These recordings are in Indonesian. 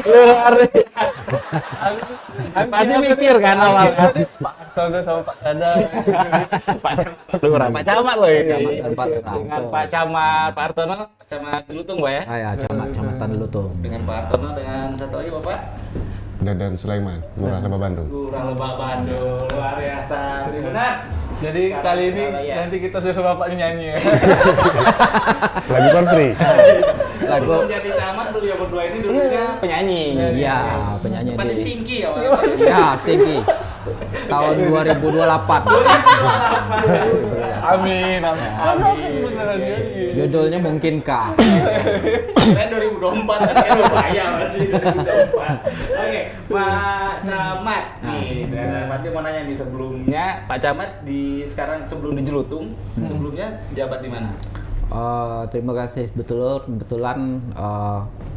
Luar biasa. Pasti mikir kan awal kan. Pak Hartono sama Pak Sada. Pak Lurah, Pak Camat loh ya. Camat dan Pak Dengan Pak Camat, Pak Hartono, Camat Lutung Pak ya. Ya, Kecamatan Lutung. Dengan Pak Hartono, dengan satu lagi Bapak Dadan Sulaiman, Lurah Lebak Bandung. Lurah Lebak Bandung. Luar biasa. Tribunas. Jadi kali ini nanti kita suruh Bapak nyanyi ya. Lagu country. Lagu menjadi camat beliau berdua ini dulunya penyanyi. Iya, penyanyi Seperti di Stinky ya Pak. Ya, Stinky. Tahun 2028. Amin, amin. Amin. Beneran nyanyi. Judulnya Mungkinkah. Saya 2024 kan lumayan masih 2024. Oke, Pak Camat nih. Berarti mau nanya nih sebelumnya Pak Camat sekarang sebelum di Jelutung, sebelumnya jabat di mana? Terima kasih kebetulan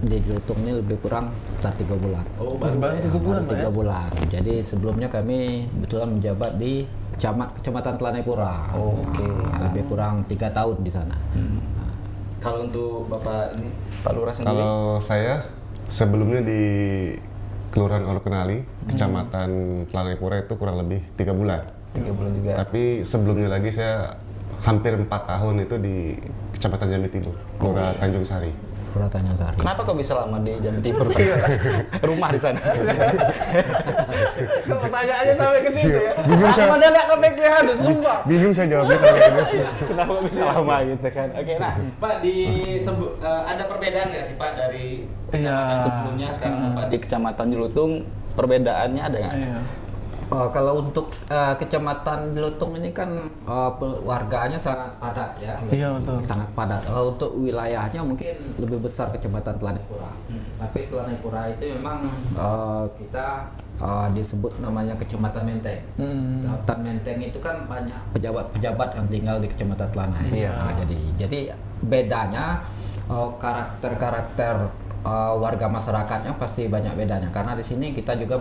di Jelutung ini lebih kurang sekitar 3 bulan. Oh, Baru 3 bulan, Pak. 3 bulan. Jadi sebelumnya kami kebetulan menjabat di Kecamatan Telanai-Pura. Oke. Lebih kurang 3 tahun di sana. Kalau untuk Bapak ini Pak Lurah sendiri? Kalau saya sebelumnya di Kelurahan Orokenali, Kecamatan Telanai-Pura itu kurang lebih 3 bulan. 3 bulan juga. Tapi sebelumnya lagi saya hampir 4 tahun itu di Kecamatan Jambi Timur, Kelurahan Tanjung Sari. Pura Tanjung Sari. Kenapa kok bisa lama di Jambi Timur? Rumah di sana. Pertanyaannya sampai ke situ ya. Bingung saya. Mana enggak kepikiran, sumpah. Bingung saya jawabnya kalau gitu. Kenapa kok bisa lama gitu kan? Oke, nah Pak ada perbedaan nggak sih Pak dari kecamatan Iya. sebelumnya sekarang Pak di Kecamatan Jelutung perbedaannya ada nggak? Iya. Kalau untuk Kecamatan Jelutung ini kan warganya sangat padat ya. Iya, betul. Sangat padat. Kalau untuk wilayahnya mungkin lebih besar Kecamatan Telanai-Pura. Tapi Telanai-Pura itu memang kita disebut namanya Kecamatan Menteng. Kecamatan Menteng itu kan banyak pejabat-pejabat yang tinggal di Kecamatan Telanai. Iya. Jadi bedanya karakter-karakter warga masyarakatnya pasti banyak bedanya karena di sini kita juga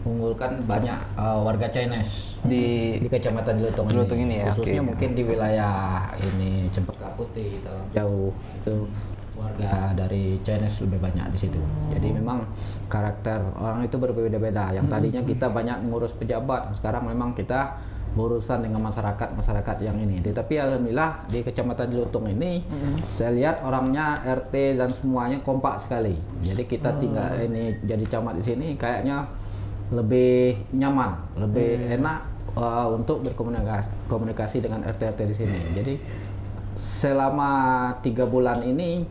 mengunggulkan banyak warga Chinese di Kecamatan Jelutung ini ya, khususnya oke. mungkin di wilayah ini Cempaka Putih dalam jauh itu warga dari Chinese lebih banyak di situ. Jadi memang karakter orang itu berbeda-beda. Yang tadinya kita banyak ngurus pejabat, sekarang memang kita berurusan dengan masyarakat yang ini. Tapi alhamdulillah di Kecamatan Jelutung ini saya lihat orangnya RT dan semuanya kompak sekali. Jadi kita tinggal ini jadi camat di sini kayaknya lebih nyaman, lebih enak untuk berkomunikasi dengan RT-RT di sini. Jadi selama 3 bulan ini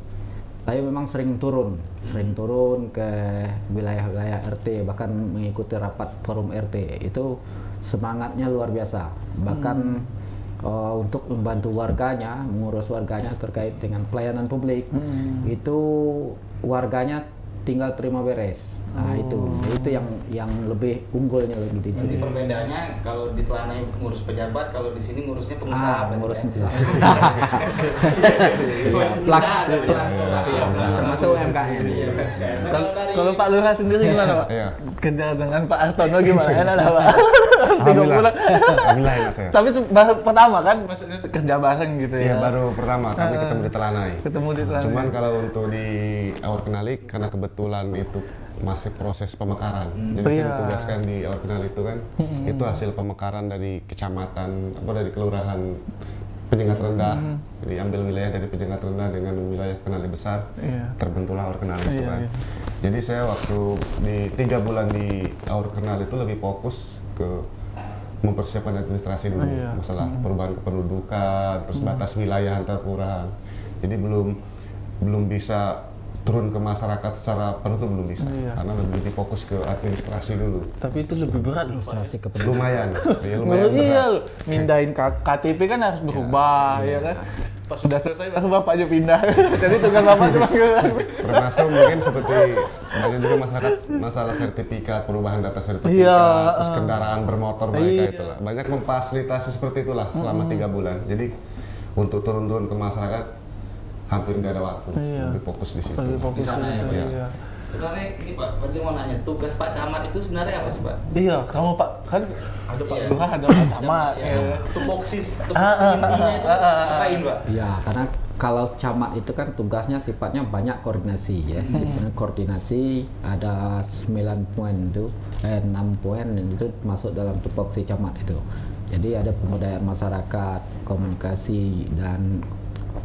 saya memang sering turun ke wilayah-wilayah RT, bahkan mengikuti rapat forum RT. Itu semangatnya luar biasa. Bahkan untuk membantu warganya, mengurus warganya terkait dengan pelayanan publik, itu warganya tinggal terima beres. Nah itu yang lebih unggulnya lagi di Jadi sini. perbedaannya kalau di Telanai ngurus pejabat, kalau di sini ngurusnya pengusaha. berarti Ngurus ya? pengusaha. Plak. Termasuk UMKM. Kalau Pak Lurah sendiri gimana Pak? Iya. Kerja dengan Pak Hartono gimana? Enak dah Pak? 3 Alhamdulillah. bulan. Alhamdulillah enak saya. Tapi baru pertama kan, maksudnya kerja bareng gitu ya? Iya, baru pertama kami ketemu di Telanai. Ketemu di Telanai. Cuman kalau untuk di Orokenali karena kebetulan itu masih proses pemekaran. Jadi saya Iya. ditugaskan di Orokenali itu kan, itu hasil pemekaran dari kecamatan dari kelurahan Penyengat Rendah. Jadi ambil wilayah dari Penyengat Rendah dengan wilayah Kenali Besar, Iya. terbentuklah Orokenali itu Iya, kan. iya. Jadi saya waktu di 3 bulan di Orokenali itu lebih fokus ke mempersiapkan administrasi dulu, Iya. masalah perubahan kependudukan, terus batas wilayah antar kelurahan. Jadi belum bisa turun ke masyarakat secara penuh tuh belum bisa, Iya. karena lebih fokus ke administrasi dulu. Tapi itu lebih berat loh Pak. Administrasi kependudukan. Lumayan, ya lumayan Menurut iya berat. loh, mindahin KTP kan harus berubah ya kan. Pas sudah selesai baru bapaknya pindah. Jadi tugas bapak cuma Termasuk mungkin seperti banyak juga masyarakat masalah sertifikat, perubahan data sertifikat, Iya, terus kendaraan bermotor mereka iya. itulah. Banyak memfasilitasi seperti itulah selama 3 bulan. Jadi untuk turun-turun ke masyarakat hampir nggak ada waktu, Iya. lebih fokus di situ. Lebih fokus Di sana ya, gitu, Pak? iya. Sebenarnya ini Pak, berarti mau nanya, tugas Pak Camat itu sebenarnya apa sih Pak? Iya, kamu Pak kan ada Pak Iya. Lurah, ada Pak Camat. Ya, Ya. tupoksis intinya itu ngapain Pak? Iya, karena kalau camat itu kan tugasnya sifatnya banyak koordinasi ya. Sifatnya koordinasi ada 9 poin itu, 6 poin dan itu masuk dalam tupoksi camat itu. Jadi ada pemberdayaan masyarakat, komunikasi dan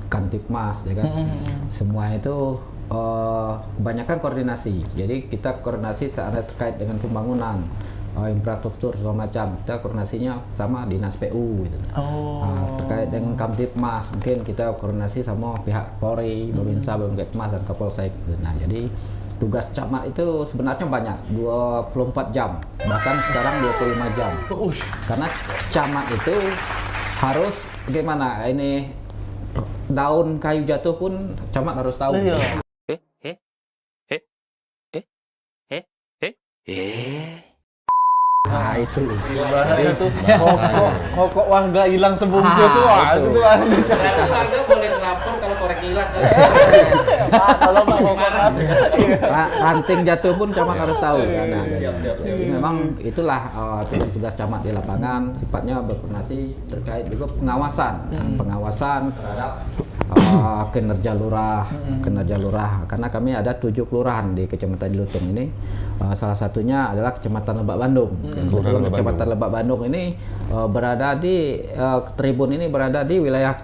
Kantipmas ya kan. Semua itu kebanyakan koordinasi. Jadi kita koordinasi saat terkait dengan pembangunan, infrastruktur segala macam, kita koordinasinya sama dinas PU gitu. Terkait dengan Kamtipmas mungkin kita koordinasi sama pihak Polri, Babinsa, Babingetmas dan Kapolsek gitu. Nah jadi tugas camat itu sebenarnya banyak, 24 jam, bahkan sekarang 25 jam. Karena camat itu harus gimana, ini daun kayu jatuh pun camat harus tahu. Nah itu Bahaya tuh. Kok warga hilang sebungkus wah itu tuh. Berarti warga boleh melapor kalau korek hilang kan? Kalau Pak Kokok ranting jatuh pun camat harus tahu kan. Nah, Siap. jadi memang itulah tugas-tugas camat di lapangan, sifatnya berkoordinasi terkait juga pengawasan. Nah, pengawasan terhadap kinerja lurah, karena kami ada 7 kelurahan di Kecamatan Lutung ini. Salah satunya adalah Kecamatan Lebak Bandung. Kebetulan Kecamatan Lebak Bandung ini berada di tribun ini berada di wilayah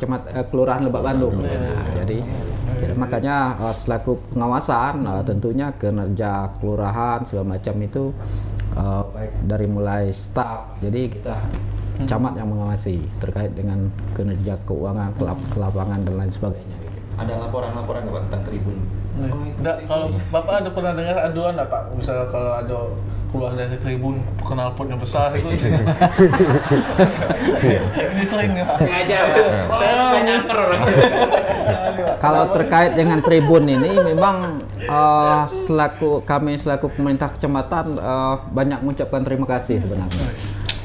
Kelurahan Lebak Bandung. Nah, jadi makanya selaku pengawasan tentunya kinerja kelurahan segala macam itu baik dari mulai staf. Jadi kita camat yang mengawasi terkait dengan kinerja keuangan, kelapangan dan lain sebagainya. Ada laporan-laporan nggak Pak tentang tribun? Enggak, kalau Bapak ada pernah dengar aduan enggak Pak? Misalnya kalau ada keluar dari tribun knalpotnya besar itu. Ini sering ya Pak. Sengaja Pak. Saya suka nyamper orang. Kalau terkait dengan tribun ini memang kami selaku pemerintah kecamatan banyak mengucapkan terima kasih sebenarnya.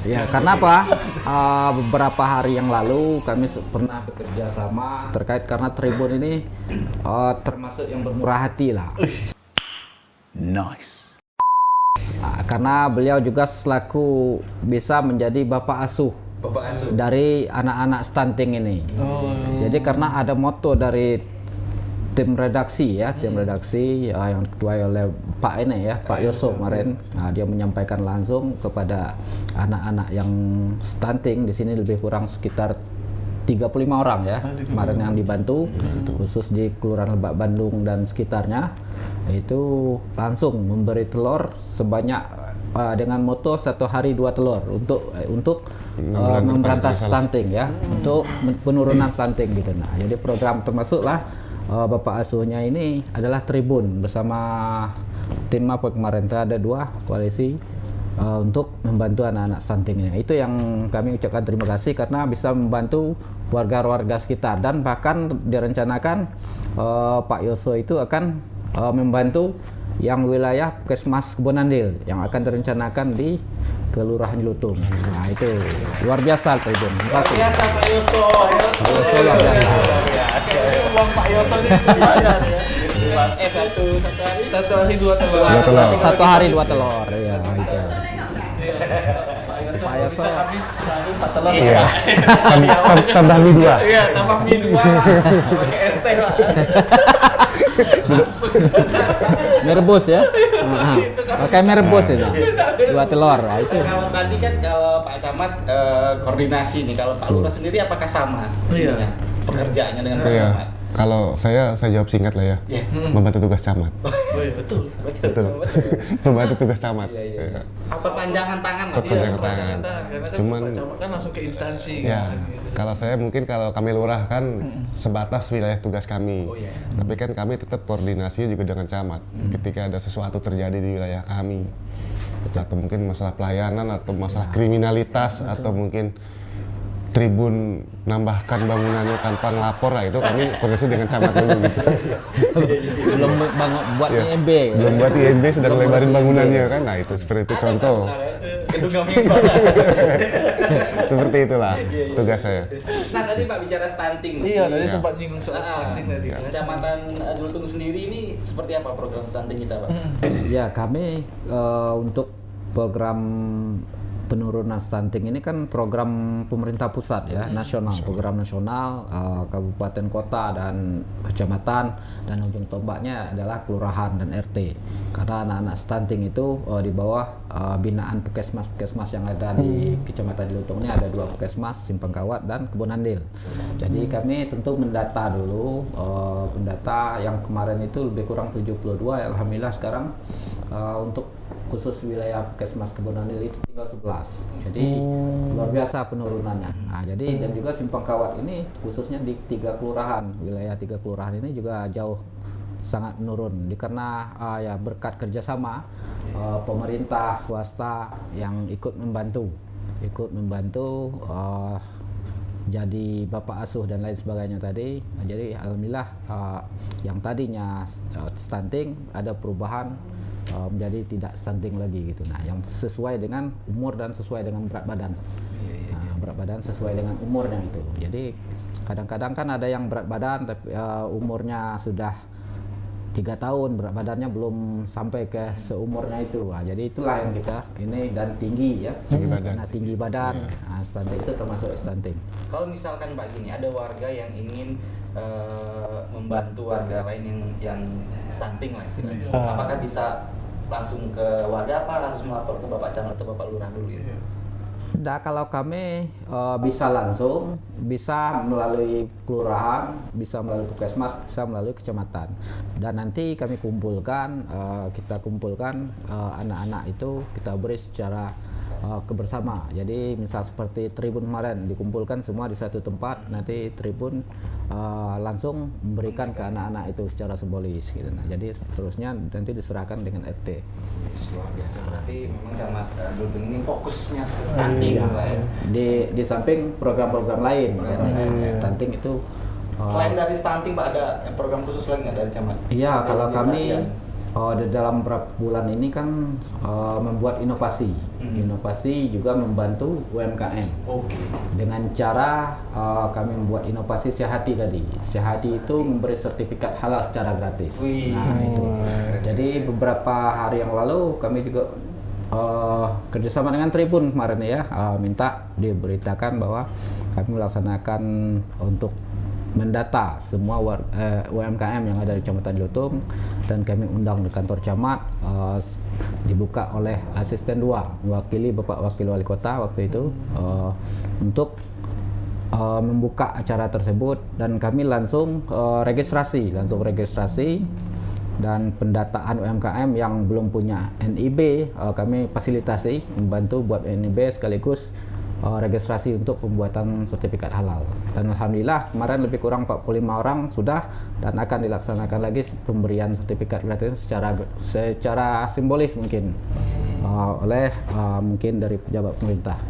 Ya, karena apa? Beberapa hari yang lalu kami pernah bekerja sama terkait karena tribun ini termasuk yang bermurah hati lah. Nice. Karena beliau juga selaku bisa menjadi bapak asuh dari anak-anak stunting ini. Jadi karena ada moto dari tim redaksi yang ketuai oleh Pak Yoso kemarin. Nah, dia menyampaikan langsung kepada anak-anak yang stunting di sini lebih kurang sekitar 35 orang ya kemarin yang dibantu khusus di Kelurahan Lebak Bandung dan sekitarnya, itu langsung memberi telur sebanyak dengan moto 1 hari 2 telur untuk memberantas stunting ya, untuk penurunan stunting gitu. Nah, jadi program termasuklah Bapak asuhnya ini adalah tribun bersama tim apa kemarin ada 2 koalisi untuk membantu anak-anak stunting ini. Itu yang kami ucapkan terima kasih karena bisa membantu warga-warga sekitar, dan bahkan direncanakan Pak Yoso itu akan membantu yang wilayah Puskesmas Kebonandil yang akan direncanakan di Kelurahan Lutung. Nah itu luar biasa tribun. Terima kasih. Luar biasa Pak Yoso. Pak Yoso luar biasa. Uang Pak Yoso ini satu hari 2 telur. 1 hari 2 telur ya itu. Pak Yoso habis sehari 4 telur. Iya. Tambah mie 2. Iya, tambah mie 2. Pakai es teh Pak. Mie rebus ya. Pakai mie rebus itu. 2 telur. Nah, itu. Kalau tadi kan kalau Pak Camat koordinasi nih, kalau Pak Lurah sendiri apakah sama? Iya. Pekerjaannya dengan Pak Iya. Camat? Kalau saya jawab singkat lah ya. Iya. Membantu tugas camat. Oh iya, betul. Membantu tugas camat. Iya. Perpanjangan tangan lah. Perpanjangan Iya. tangan. Karena kan Cuman Pak Camat kan langsung ke instansi. ya, kan, gitu. kalau saya mungkin kalau kami lurah kan sebatas wilayah tugas kami. Oh, iya. Tapi kan kami tetap koordinasi juga dengan camat. Ketika ada sesuatu terjadi di wilayah kami, atau mungkin masalah pelayanan atau masalah kriminalitas atau mungkin tribun nambahkan bangunannya tanpa ngelapor, lah itu kami koordinasi dengan camat dulu gitu. Belum buat Ya, IMB. belum buat IMB sudah ngelebarin bangunannya kan. Nah, itu seperti itu contoh. Gedung Gamimpor. Seperti itulah tugas saya. Nah tadi Pak bicara stunting. Iya, tadi Iya. sempat nyinggung soal stunting tadi. Iya. Kecamatan Lutung sendiri ini seperti apa program stunting kita Pak? Ya, kami untuk program penurunan stunting ini kan program pemerintah pusat ya, nasional, program nasional, kabupaten, kota, dan kecamatan, dan ujung tombaknya adalah kelurahan dan RT. Karena anak-anak stunting itu di bawah binaan puskesmas yang ada di kecamatan Jelutong ini, ada 2 puskesmas, Simpang Kawat dan Kebun Andil. Jadi kami tentu mendata dulu, mendata yang kemarin itu lebih kurang 72, alhamdulillah sekarang untuk khusus wilayah puskesmas Kebun Andil itu tinggal 11. Jadi luar biasa penurunannya. Nah, jadi dan juga Simpang Kawat ini khususnya di 3 kelurahan, wilayah 3 kelurahan ini juga jauh sangat menurun karena ya berkat kerjasama pemerintah, swasta yang ikut membantu jadi bapak asuh dan lain sebagainya tadi. Jadi alhamdulillah yang tadinya stunting ada perubahan menjadi tidak stunting lagi gitu. Nah, yang sesuai dengan umur dan sesuai dengan berat badan. Nah, berat badan sesuai dengan umurnya itu. Jadi kadang-kadang kan ada yang berat badan tapi umurnya sudah 3 tahun, berat badannya belum sampai ke seumurnya itu. Nah, jadi itulah yang kita ini, dan tinggi ya. Karena tinggi badan. Nah, stunting itu termasuk stunting. Kalau misalkan Pak gini, ada warga yang ingin membantu warga lain yang stunting lah istilahnya, apakah bisa langsung ke warga apa harus melapor ke Bapak Camat atau Bapak Lurah dulu ya? Nah, kalau kami bisa langsung, bisa melalui kelurahan, bisa melalui puskesmas, bisa melalui kecamatan. Dan nanti kami kumpulkan, kita kumpulkan anak-anak itu, kita beri secara kebersama. Jadi misal seperti tribun kemarin dikumpulkan semua di satu tempat, nanti tribun langsung memberikan ke anak-anak itu secara simbolis gitu. Nah, jadi seterusnya nanti diserahkan dengan RT. Luar biasa, berarti memang Camat Jelutong ini fokusnya ke stunting ya. Di samping program-program lain stunting itu selain dari stunting Pak, ada program khusus lain nggak dari Camat? Iya, kalau kami di dalam beberapa bulan ini kan membuat inovasi. Inovasi juga membantu UMKM. Oke. Dengan cara kami membuat inovasi Sehati tadi. Sehati itu memberi sertifikat halal secara gratis. Nah, itu. Jadi beberapa hari yang lalu kami juga kerjasama dengan Tribun kemarin ya, minta diberitakan bahwa kami melaksanakan untuk mendata semua UMKM yang ada di Kecamatan Jelutong, dan kami undang di kantor camat, dibuka oleh asisten 2 mewakili Bapak Wakil Wali Kota waktu itu untuk membuka acara tersebut, dan kami langsung registrasi dan pendataan UMKM yang belum punya NIB, kami fasilitasi membantu buat NIB sekaligus registrasi untuk pembuatan sertifikat halal. Dan alhamdulillah kemarin lebih kurang 45 orang sudah, dan akan dilaksanakan lagi pemberian sertifikat gratis secara simbolis mungkin oleh mungkin dari pejabat pemerintah.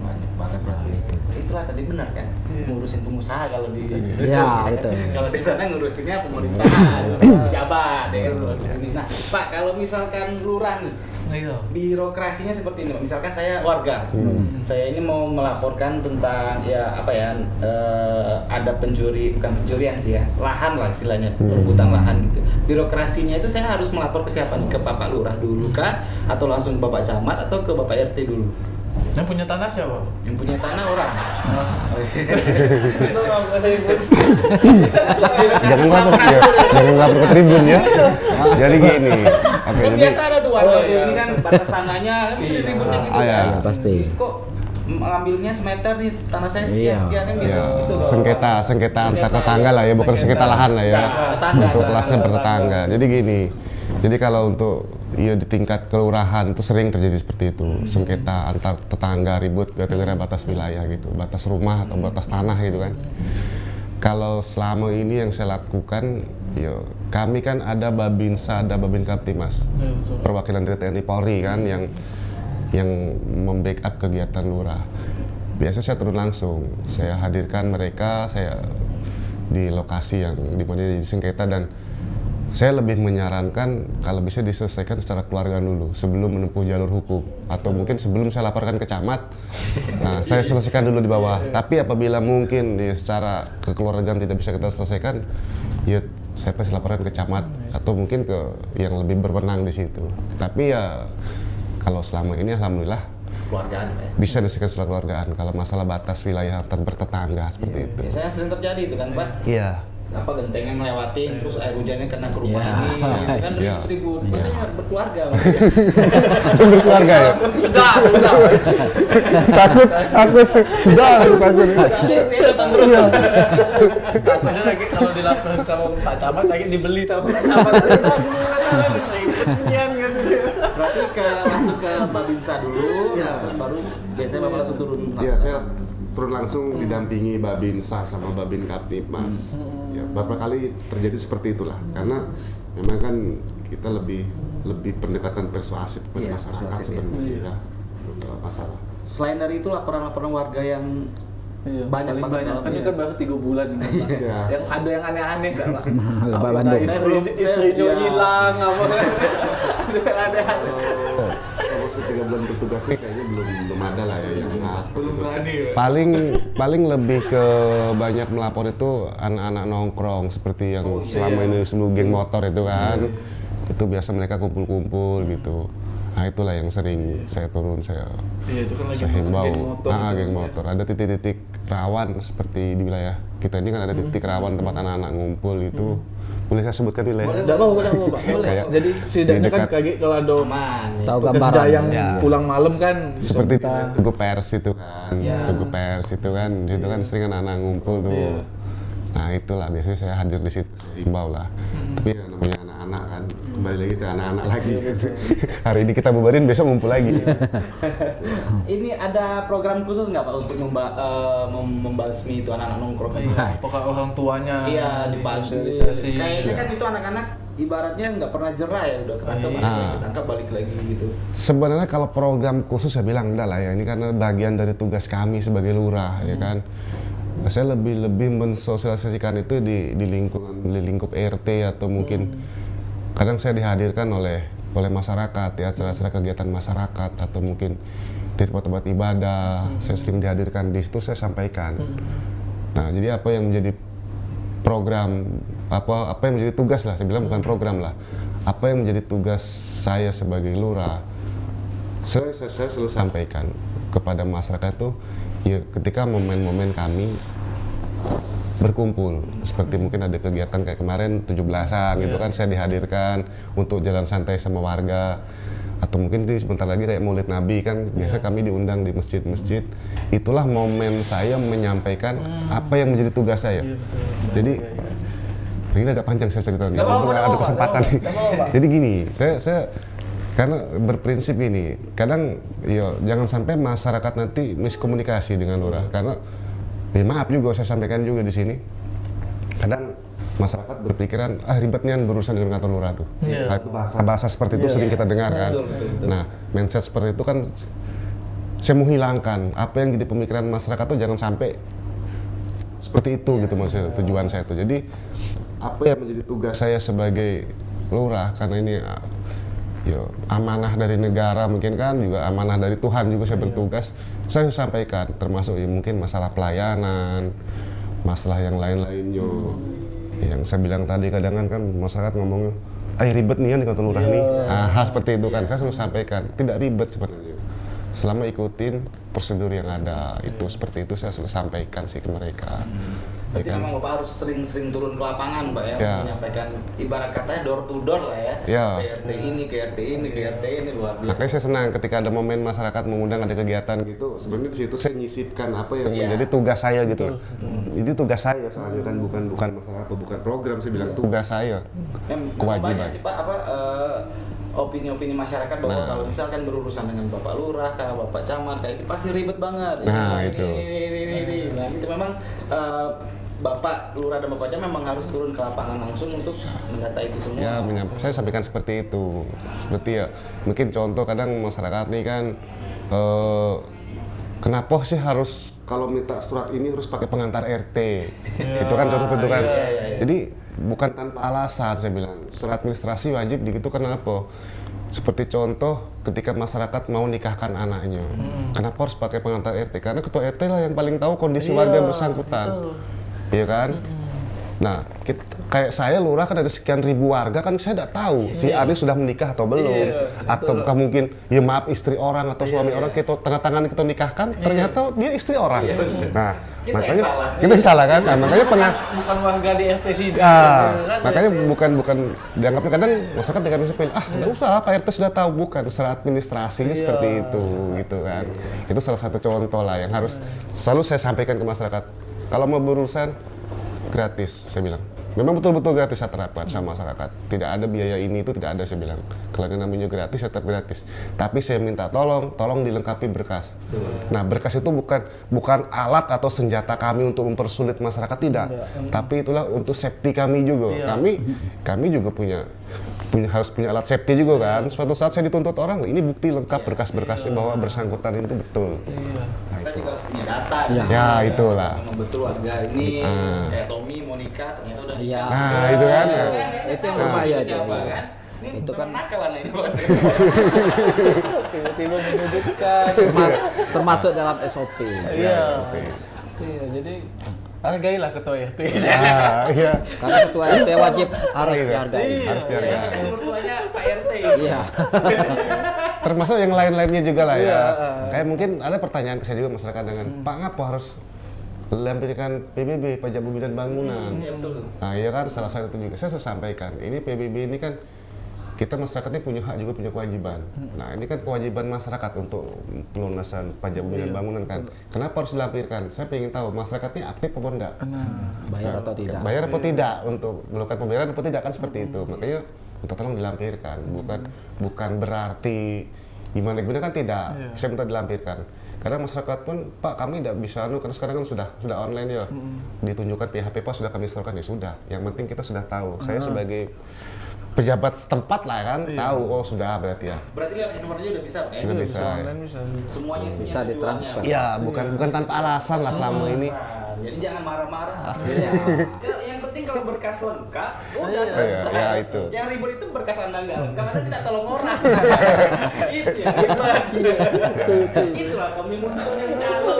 Banyak banget berarti. Itulah tadi benar kan, ngurusin pengusaha kalau di ya, betul. Kalau di sana ngurusinnya pemerintahan, pejabat ya kan. Nah, Pak, kalau misalkan lurah nih, birokrasinya seperti ini. Misalkan saya warga, saya ini mau melaporkan tentang ada bukan pencurian sih ya, lahan lah istilahnya, perebutan lahan gitu. Birokrasinya itu saya harus melapor ke siapa nih? Ke Bapak Lurah dulu kah? Atau langsung ke Bapak Camat atau ke Bapak RT dulu? Yang punya tanah siapa? Yang punya tanah orang. Jangan lapor ke Tribun ya. Jadi gini. Oke, Kan jadi biasa ada tuh warga ini kan batas tanahnya kan bisa ributnya gitu. ya. Pasti. Kok mengambilnya semeter nih, tanah saya sekian kan gitu. Ya, Gitu loh. sengketa antar tetangga lah ya, bukan sengketa lahan lah ya. tetangga. Untuk kelasnya bertetangga. Jadi gini. Jadi kalau untuk di tingkat kelurahan itu sering terjadi seperti itu, sengketa antar tetangga ribut gara-gara batas wilayah gitu, batas rumah atau batas tanah gitu kan. Kalau selama ini yang saya lakukan, kami kan ada Babinsa, ada Babin Kaptimas, perwakilan dari TNI Polri kan yang membackup kegiatan lurah. Biasa saya turun langsung, saya hadirkan mereka, saya di lokasi yang dimana di sengketa, dan saya lebih menyarankan kalau bisa diselesaikan secara keluarga dulu sebelum menempuh jalur hukum, atau mungkin sebelum saya laporkan ke camat. Nah, saya selesaikan dulu di bawah. Tapi apabila mungkin secara kekeluargaan tidak bisa kita selesaikan, ya saya pasti laporkan ke camat atau mungkin ke yang lebih berwenang di situ. Tapi ya kalau selama ini alhamdulillah kekeluargaan Pak ya. Bisa disebut kekeluargaan kalau masalah batas wilayah antar bertetangga seperti itu. Biasanya sering terjadi itu kan Pak. Iya. Apa gentengnya ngelewatin terus air hujannya kena ke rumah Iya. ini gitu kan Iya. ribut-ribut. Padahal berkeluarga Pak. Berkeluarga ya? Sudah. Takut sudah takut. Dia datang terus. Takutnya lagi kalau dilaporin sama Pak Camat lagi dibeli sama Pak Camat. Berarti langsung ke Babinsa dulu, baru biasanya Bapak langsung turun. Iya, saya turun langsung didampingi Babinsa sama Babin Kaptipmas. Ya, beberapa kali terjadi seperti itulah, karena memang kan kita lebih pendekatan persuasif kepada Iya, masyarakat persuasif, sebenarnya ya, untuk masalah. Selain dari itu laporan-laporan warga yang Iya, banyak paling banget banyak. Kan dalamnya. ini kan baru 3 bulan ini, Pak. Iya. Yang ada yang aneh-aneh nggak, Pak? Lebah Entah Bandung. istrinya Iya. hilang apa ada aneh-aneh. Kalau 3 bulan bertugas sih kayaknya belum ada lah ya yang Belum berani ya. paling lebih ke banyak melapor itu anak-anak nongkrong seperti yang selama ini sebelum geng motor itu kan. Itu biasa mereka kumpul-kumpul gitu. Nah itulah yang sering saya turun, saya Iya, itu kan lagi himbau. geng motor. Geng motor. Ada titik-titik rawan seperti di wilayah kita ini kan ada titik rawan tempat anak-anak ngumpul itu. Boleh saya sebutkan wilayah? Enggak mau, Pak. Kayak Jadi setidaknya di kan dekat- kayak kalau ada Aman. Ya. Tahu pekerja gambaran. yang Ya. pulang malam kan Seperti bisa minta- Tugu Pers itu kan, Iya. Tugu Pers itu kan, di situ kan sering anak-anak ngumpul tuh. Iya. Nah itulah biasanya saya hadir di situ, himbau lah. Tapi ya namanya anak-anak kan, kembali lagi ke anak-anak lagi. Hari ini kita bubarin, besok ngumpul lagi. Ini ada program khusus nggak Pak untuk membasmi itu anak-anak nongkrong? Iya, apakah orang tuanya Iya, dibantu. sosialisasi. Kayaknya Iya. kan itu anak-anak ibaratnya nggak pernah jerah ya, udah ketangkep, Iya. ketangkep balik lagi gitu. Sebenarnya kalau program khusus saya bilang enggak lah ya, ini karena bagian dari tugas kami sebagai lurah ya kan. Saya lebih mensosialisasikan itu di lingkup RT atau mungkin kadang saya dihadirkan oleh masyarakat ya, acara-acara kegiatan masyarakat atau mungkin di tempat-tempat ibadah. Saya sering dihadirkan di situ, saya sampaikan. Nah, jadi apa yang menjadi program, apa yang menjadi tugas lah, saya bilang bukan program lah. Apa yang menjadi tugas saya sebagai lurah, saya selalu sampaikan kepada masyarakat itu, ya ketika momen-momen kami berkumpul, seperti mungkin ada kegiatan kayak kemarin 17-an gitu kan, saya dihadirkan untuk jalan santai sama warga, atau mungkin ini sebentar lagi kayak Maulid Nabi kan, biasa kami diundang di masjid-masjid. Itulah momen saya menyampaikan apa yang menjadi tugas saya. Jadi ini agak panjang saya cerita nih, mumpung ada kesempatan nih. Jadi gini, saya karena berprinsip ini, kadang ya jangan sampai masyarakat nanti miskomunikasi dengan lurah, karena ya maaf juga saya sampaikan juga di sini. Kadang masyarakat berpikiran ribetnya berurusan dengan kantor lurah tuh. Nah, itu bahasa seperti itu sering kita dengar kan. Nah, mindset seperti itu kan saya mau hilangkan. Apa yang jadi pemikiran masyarakat tuh jangan sampai seperti itu gitu maksudnya, tujuan saya tuh. Jadi apa yang menjadi tugas saya sebagai lurah, karena ini ya amanah dari negara mungkin kan, juga amanah dari Tuhan juga saya bertugas, saya sampaikan termasuk ya mungkin masalah pelayanan, masalah yang lain-lainnya. Yang saya bilang tadi kadang kan masyarakat ngomong ribet nih kan di kantor lurah nih, hal seperti itu kan saya selalu sampaikan tidak ribet sebenarnya selama ikutin prosedur yang ada. Itu seperti itu saya selalu sampaikan sih ke mereka. Berarti Ya kan? memang Bapak harus sering-sering turun ke lapangan Pak ya, Ya. menyampaikan ibarat katanya door to door lah ya. Ya. Ke RT ini, ke RT ini, ke RT ini, luar biasa. Makanya saya senang ketika ada momen masyarakat mengundang ada kegiatan gitu. Sebenarnya di situ saya nyisipkan apa yang Iya. menjadi tugas saya gitu loh. Ini tugas saya soalnya kan bukan masalah apa, bukan program, saya bilang tugas saya. Memang Kewajiban. banyak sih Pak opini-opini masyarakat bahwa kalau misalkan berurusan dengan Bapak Lurah, Bapak Camat, kayak itu pasti ribet banget. Nah, Ini, itu. ini. Nah, itu memang Bapak Lurah dan Bapak Camat memang harus turun ke lapangan langsung untuk mendata itu semua. Ya, saya sampaikan seperti itu. Seperti ya, mungkin contoh kadang masyarakat nih kan, kenapa sih harus kalau minta surat ini harus pakai pengantar RT? Itu kan contoh seperti itu kan. Jadi bukan tanpa alasan saya bilang, surat administrasi wajib gitu karena apa? Seperti contoh ketika masyarakat mau nikahkan anaknya, kenapa harus pakai pengantar RT? Karena ketua RT lah yang paling tahu kondisi warga bersangkutan. Iya kan? Nah, kayak saya lurah kan ada sekian ribu warga kan saya tidak tahu si A ini sudah menikah atau belum, atau bukan mungkin ya maaf istri orang atau suami orang kita tanda tangan kita nikahkan ternyata dia istri orang. Nah, makanya kita yang salah kan, nah, makanya pernah bukan warga di RT sini. makanya bukan dianggapnya kadang masyarakat dengan sepele nggak usah lah Pak RT sudah tahu, bukan secara administrasinya seperti itu gitu kan. Itu salah satu contoh lah yang harus selalu saya sampaikan ke masyarakat. Kalau mau berurusan gratis, saya bilang. Memang betul-betul gratis saya terapkan sama masyarakat. Tidak ada biaya ini itu tidak ada, saya bilang. Kalau ini namanya gratis, tetap gratis. Tapi saya minta tolong dilengkapi berkas. Nah, berkas itu bukan alat atau senjata kami untuk mempersulit masyarakat, tidak. Tapi itulah untuk safety kami juga. Kami juga harus punya alat safety juga kan. Suatu saat saya dituntut orang, ini bukti lengkap berkas-berkasnya bahwa bersangkutan itu betul. Nah, Kita itu. juga punya data. Ya, itulah. Memang betul warga ini kayak Tommy mau nikah ternyata udah Iya. nikah. Nah, itu kan. Itu yang berbahaya itu. Siapa kan? Ini Itu kan nakalan ini. Tiba-tiba menyudutkan. termasuk dalam SOP. Iya. Iya, jadi hargailah ketua RT. Iya. Karena ketua RT wajib harus Iya. dihargai. Harus dihargai. Mertuanya Pak RT. Iya. Termasuk yang lain-lainnya juga lah ya. Iya. Kayak mungkin ada pertanyaan ke saya juga masyarakat dengan Pak ngapa harus lampirkan PBB, pajak bumi dan bangunan. Iya betul. Nah iya kan salah satu itu juga saya sampaikan. Ini PBB ini kan kita masyarakat ini punya hak juga punya kewajiban. Nah ini kan kewajiban masyarakat untuk pelunasan pajak bumi dan bangunan kan. Kenapa harus dilampirkan? Saya ingin tahu masyarakat ini aktif apa enggak? Bayar atau tidak? Bayar apa tidak untuk melakukan pembayaran apa tidak kan seperti itu. Makanya minta tolong dilampirkan. Bukan berarti gimana kan tidak. Saya minta dilampirkan. Karena masyarakat pun Pak kami tidak bisa karena sekarang kan sudah online ya. Ditunjukkan PHP Pak sudah kami setorkan ya sudah. Yang penting kita sudah tahu. Saya sebagai pejabat setempat lah kan tahu oh sudah berarti ya. Berarti lihat handphone aja udah bisa Pak. Sudah bisa. Semuanya Bisa punya ditransfer. tujuannya. Iya, bukan tanpa alasan lah selama ini. Jadi jangan marah-marah. Iya. Ya, yang penting kalau berkas lengkap, udah Iya, selesai. iya, itu. Yang ribut itu berkas Anda nggak lengkap, Anda tidak tolong orang. Itu yang ribet. Itulah kami muncul yang calon.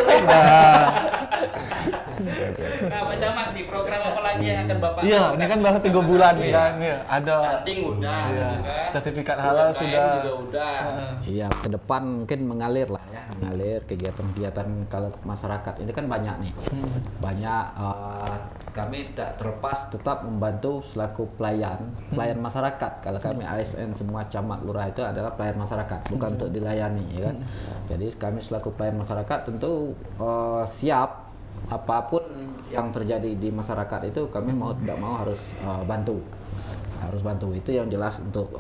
Nah, Pak Camat, di program apa lagi yang akan Bapak Iya, ini kan baru 3 bulan Iya. kan. Iya, ada Stunting udah, Iya. gitu kan. Sertifikat halal UMKM sudah. juga udah. Iya, ke depan mungkin mengalir lah ya, mengalir kegiatan-kegiatan kalau masyarakat ini kan banyak nih, banyak. Kami tidak terlepas tetap membantu selaku pelayan masyarakat. Kalau kami ASN semua camat lurah itu adalah pelayan masyarakat, bukan untuk dilayani, ya kan. Jadi kami selaku pelayan masyarakat tentu siap apapun yang terjadi di masyarakat itu kami mau tidak mau harus bantu. Itu yang jelas untuk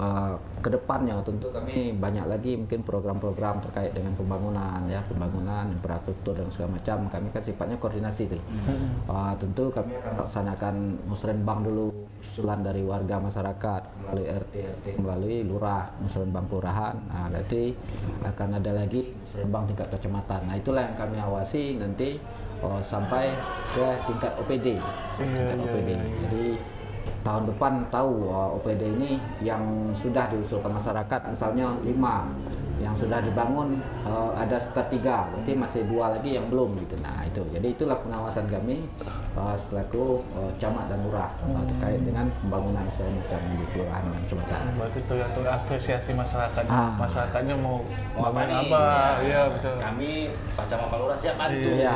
kedepannya tentu kami banyak lagi mungkin program-program terkait dengan pembangunan infrastruktur dan segala macam. Kami kan sifatnya koordinasi itu. Tentu kami akan laksanakan musrenbang dulu, usulan dari warga masyarakat melalui RT melalui lurah, musrenbang kelurahan. Nah nanti akan ada lagi musrenbang tingkat kecamatan. Nah itulah yang kami awasi nanti sampai ke tingkat OPD. Jadi tahun depan tahu OPD ini yang sudah diusulkan masyarakat misalnya 5 yang sudah dibangun ada sekitar 3, berarti masih 2 lagi yang belum gitu. Nah itu, jadi itulah pengawasan kami selaku camat dan lurah terkait dengan pembangunan segala macam di kelurahan dan kecamatan. Berarti tergantung apresiasi masyarakat. Masyarakatnya mau Mau bangun nih? apa? Iya, bisa. Kami Pak Camat Pak Lurah siap bantu. Iya.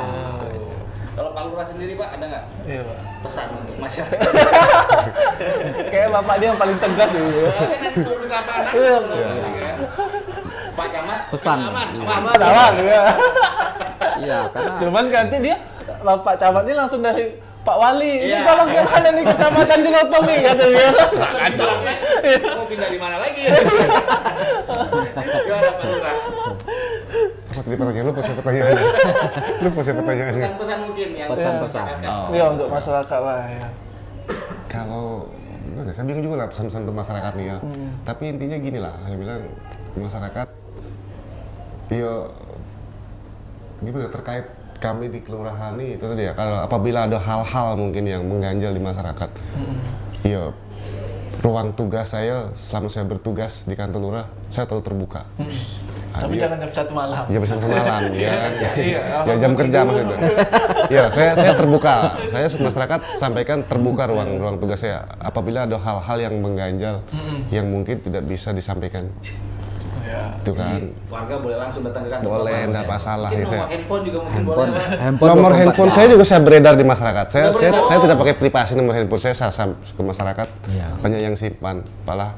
Kalau Pak Lurah sendiri Pak ada nggak Iya, Pak. pesan untuk masyarakat? Kayak bapak dia yang paling tegas gitu ya. Kan turun ke lapangan Iya. langsung, gitu kan. Pak Camat Pesan. aman, Aman, ya. Iya, karena Cuman nanti dia Bapak Camat ini langsung dari Pak Wali, ini Iya. tolong ke mana nih kecamatan Jelotom nih katanya. kacau kan? Mau pindah di mana lagi? Gimana Pak Lurah? Apa tadi pertanyaan lu pasti pertanyaannya? Lu pasti pertanyaannya. Pesan-pesan mungkin yang Pesan-pesan. masyarakat. Iya, untuk masyarakat lah ya. Kalau gimana, saya bingung juga lah pesan-pesan untuk masyarakat nih ya. Tapi intinya gini lah, saya bilang masyarakat, yo gimana terkait kami di kelurahan ini itu tadi ya. Kalau apabila ada hal-hal mungkin yang mengganjal di masyarakat, yo ruang tugas saya selama saya bertugas di kantor lurah saya terlalu terbuka. Tapi jangan jam 1 malam. Jam 1 malam ya. Iya. Ya jam kerja maksudnya. Ya, saya terbuka. Saya masyarakat sampaikan terbuka ruang tugas saya. Apabila ada hal-hal yang mengganjal yang mungkin tidak bisa disampaikan. Ya. Itu kan. Warga boleh langsung datang ke kantor. Boleh, enggak masalah Mungkin ya saya. nomor handphone juga mungkin Handphone, boleh. Pak. handphone Nomor 24 handphone jam. saya juga saya beredar di masyarakat. Saya Sudah beredar? saya tidak pakai privasi nomor handphone saya ke masyarakat. Iya. Banyak yang simpan. Malah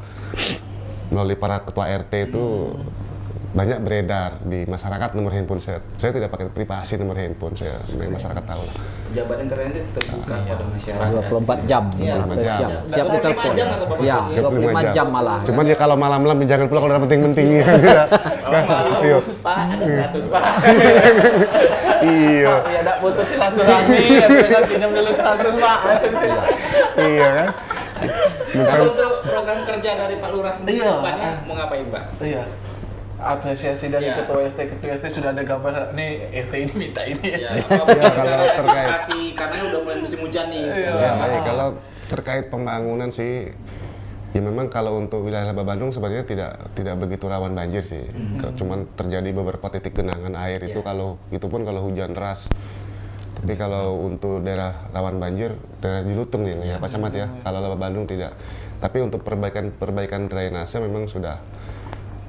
melalui para ketua RT itu banyak beredar di masyarakat nomor handphone saya. Saya tidak pakai privasi nomor handphone saya. Biar masyarakat tahu lah. Jabatan keren itu terbuka pada masyarakat. 24 jam. Iya, 24 jam. Siap, siap 25 ditelepon. jam atau berapa Iya, jam? 25 jam malah. Cuman ya kalau malam-malam jangan pulang kalau ada penting-penting. Iya. Iya. Pak, ada 100 Pak. Iya. Ya enggak putus silaturahmi, kan pinjam dulu 100, Pak. Iya kan? Kalau untuk program kerja dari Pak Lurah sendiri, Iya. Paknya mau ngapain Pak? Iya. Apresiasi dari Iya. ketua RT sudah ada gambar nih RT ini minta ini. Ya, kalau terkait- karena udah mulai musim hujan nih. Ya baik, kalau terkait pembangunan sih, ya memang kalau untuk wilayah Laba Bandung sebenarnya tidak begitu rawan banjir sih. Cuman terjadi beberapa titik genangan air itu kalau itu pun kalau hujan deras. Tapi kalau untuk daerah rawan banjir, daerah Jilutung ya Pak Camat ya. Kalau Laba Bandung tidak. Tapi untuk perbaikan drainase memang sudah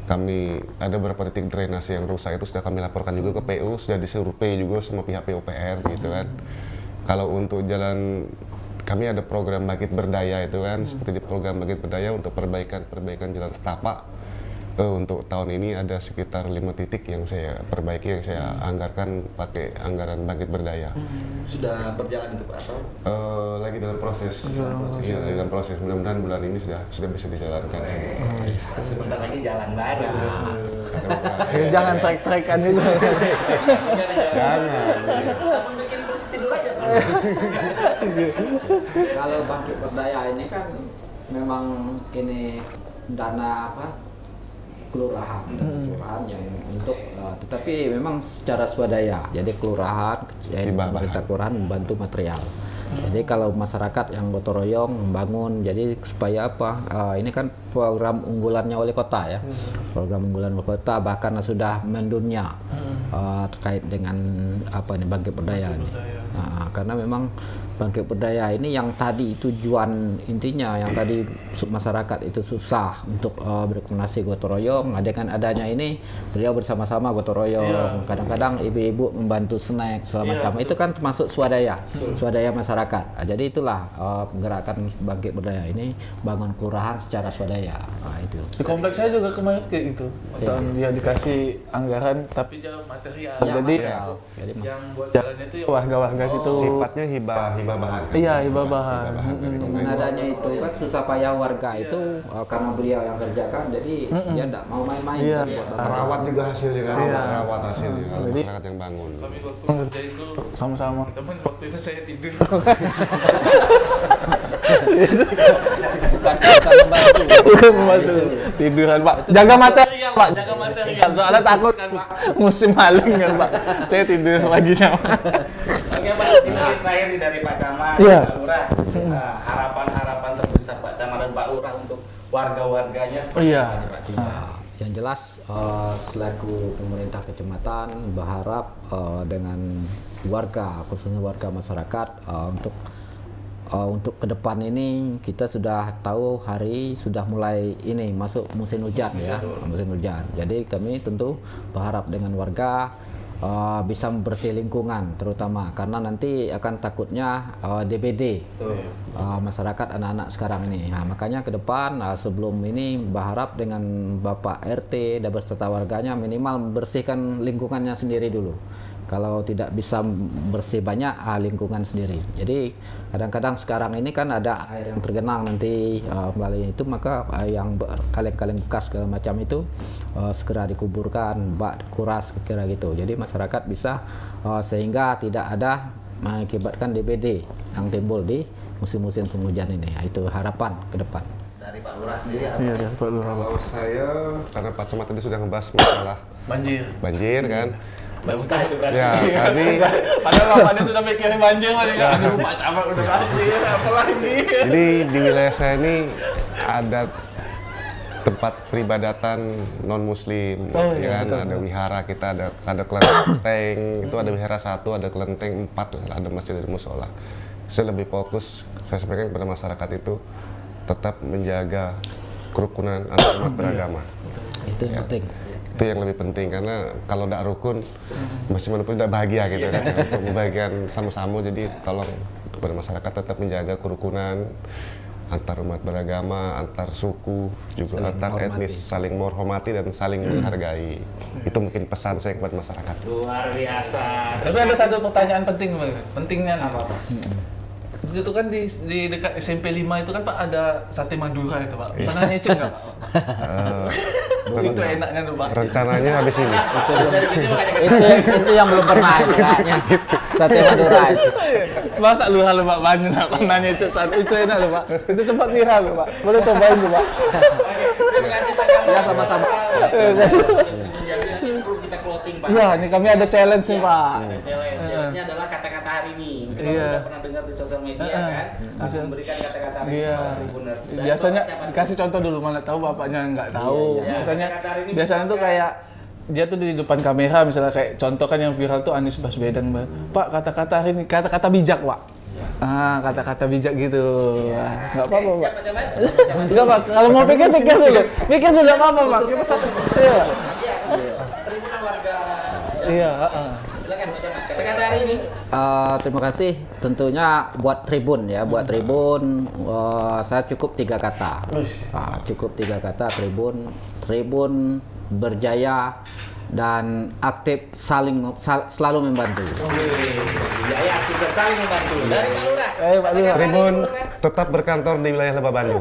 kami ada beberapa titik drainase yang rusak itu sudah kami laporkan juga ke PU, sudah disurvei juga sama pihak PUPR gitu kan. Kalau untuk jalan kami ada program Bangkit Berdaya itu kan, seperti di program Bangkit Berdaya untuk perbaikan jalan setapak. Untuk tahun ini ada sekitar 5 titik yang saya perbaiki, yang saya anggarkan pakai anggaran Bangkit Berdaya. Sudah berjalan itu Pak atau? Lagi dalam proses. Iya, lagi dalam proses. Mudah-mudahan bulan ini sudah bisa dijalankan. Sebentar lagi jalan baru. Jangan trek-trekan juga. Jangan. Langsung bikin bersih tidur aja Pak. Kalau Bangkit Berdaya ini kan memang ini dana apa? Kelurahan, kelurahan yang untuk tetapi memang secara swadaya. Jadi kelurahan, pemerintah kelurahan membantu material. Jadi kalau masyarakat yang gotong royong membangun, jadi supaya apa? Ini kan program unggulannya wali kota ya. Program unggulan wali kota bahkan sudah mendunia terkait dengan apa nih Bangkit Berdaya ini. Nah, karena memang Bangkit Berdaya ini yang tadi tujuan intinya yang tadi masyarakat itu susah untuk berkomunikasi gotong royong. Dengan adanya ini beliau bersama-sama gotong royong. Kadang-kadang ibu-ibu membantu snack segala macam. Itu kan termasuk swadaya, swadaya masyarakat. Nah, jadi itulah gerakan Bangkit Berdaya ini bangun kelurahan secara swadaya. Nah, itu. Di kompleks saya juga kemarin kayak gitu. Dia dikasih anggaran tapi dia material. Ya, Jadi material. Jadi yang buat jalan itu ya warga-warga situ. Sifatnya hibah bahan. Iya, hibah bahan. Dengan adanya itu kan susah payah warga itu karena beliau yang kerjakan, jadi dia tidak mau main-main. Iya. kan, buat Terawat juga hasilnya kan, Iya. terawat hasilnya kalau Jadi- masyarakat yang bangun. Kami waktu ngerjain itu sama-sama. Teman waktu itu saya tidur. Bukan membantu. Tiduran Pak. Jaga material Pak, jaga material. Soalnya takut kan Pak. Musim maling kan Pak. Saya tidur lagi sama. Oke Pak, ini terakhir nih dari Pak Camat, Iya. Pak Lurah. Harapan-harapan terbesar Pak Camat dan Pak Lurah untuk warga-warganya seperti Iya. apa Pak? Yang jelas selaku pemerintah kecamatan berharap dengan warga khususnya warga masyarakat untuk ke depan ini kita sudah tahu hari sudah mulai ini masuk musim hujan ya, musim hujan. Jadi kami tentu berharap dengan warga bisa membersih lingkungan terutama karena nanti akan takutnya DBD masyarakat anak-anak sekarang ini. Nah, makanya ke depan sebelum ini berharap dengan Bapak RT dan beserta warganya minimal membersihkan lingkungannya sendiri dulu. Kalau tidak bisa bersih banyak lingkungan sendiri. Jadi kadang-kadang sekarang ini kan ada air yang tergenang nanti kembali itu maka yang kaleng-kaleng bekas segala macam itu segera dikuburkan, bak kuras kira gitu. Jadi masyarakat bisa sehingga tidak ada mengakibatkan DBD yang timbul di musim-musim penghujan ini. Nah, itu harapan ke depan. Dari Pak Lurah sendiri apa? Iya, Pak Lurah. Kalau saya, karena Pak Camat tadi sudah ngebahas masalah banjir kan. Entah itu berarti. Ya, tadi Padahal bapaknya sudah mikirin banjir Pak. Aduh, Pak Camat udah banjir, apa lagi? jadi di wilayah saya ini ada tempat peribadatan non muslim, Oh, ya iya, kan, betul, ada betul. wihara kita, ada kelenteng, itu ada wihara 1, ada kelenteng 4, misalnya ada masjid dan musola. Saya lebih fokus, saya sampaikan kepada masyarakat itu tetap menjaga kerukunan antar umat beragama. Itu yang penting. Itu yang lebih penting, karena kalau tidak rukun masing-masing pun tidak bahagia gitu kan. Untuk membagikan sama-sama, jadi tolong kepada masyarakat tetap menjaga kerukunan antar umat beragama, antar suku, juga Saling antar menghormati. etnis, saling menghormati dan saling menghargai. Itu mungkin pesan saya kepada masyarakat. Luar biasa. Tapi ada satu pertanyaan penting, Bang. Pentingnya apa? Di situ kan di dekat SMP 5 itu kan Pak ada sate Madura itu Pak. Pernah nyicip nggak Pak? Itu enaknya tuh Pak. Rencananya habis ini. Dari sini makanya Itu yang belum pernah itu kayaknya. Sate Madura itu. Masa lu halo Pak banyak nggak pernah nyicip sate itu enak loh Pak. Itu sempat viral loh Pak. Boleh cobain tuh Pak. terima kasih Pak Camat. Ya, sama-sama. Sebelum kita closing Pak. Iya, ini kami ada challenge nih Iya, Pak. ada challenge. Challenge-nya adalah kata-kata hari ini. Mungkin Iya. udah pernah dengar di sosial media kan, Bisa. memberikan kata-kata hari Iya. ini Tribuners. Dan Biasanya Bapak Camat dikasih contoh dulu, mana tahu bapaknya nggak tahu. Iya. Biasanya Kata-kata hari ini biasanya tuh misalkan- kayak dia tuh di depan kamera misalnya kayak contoh kan yang viral tuh Anies Baswedan, Pak kata-kata hari ini kata-kata bijak Pak. Kata-kata bijak gitu. Nggak apa-apa Pak. Siapa Camat? Enggak Pak, kalau mau pikir dulu. Pikir dulu nggak apa-apa Pak. Iya. Tribun warga. Iya, Silakan Pak Camat. Kata-kata hari ini. Terima kasih. Tentunya buat Tribun ya, buat Tribun saya cukup 3 kata. Cukup 3 kata Tribun. Tribun berjaya dan aktif selalu membantu. Jaya Super saling membantu. Dari Pak Lurah. Pak Lurah. Tribun tetap berkantor di wilayah Lebak Bandung.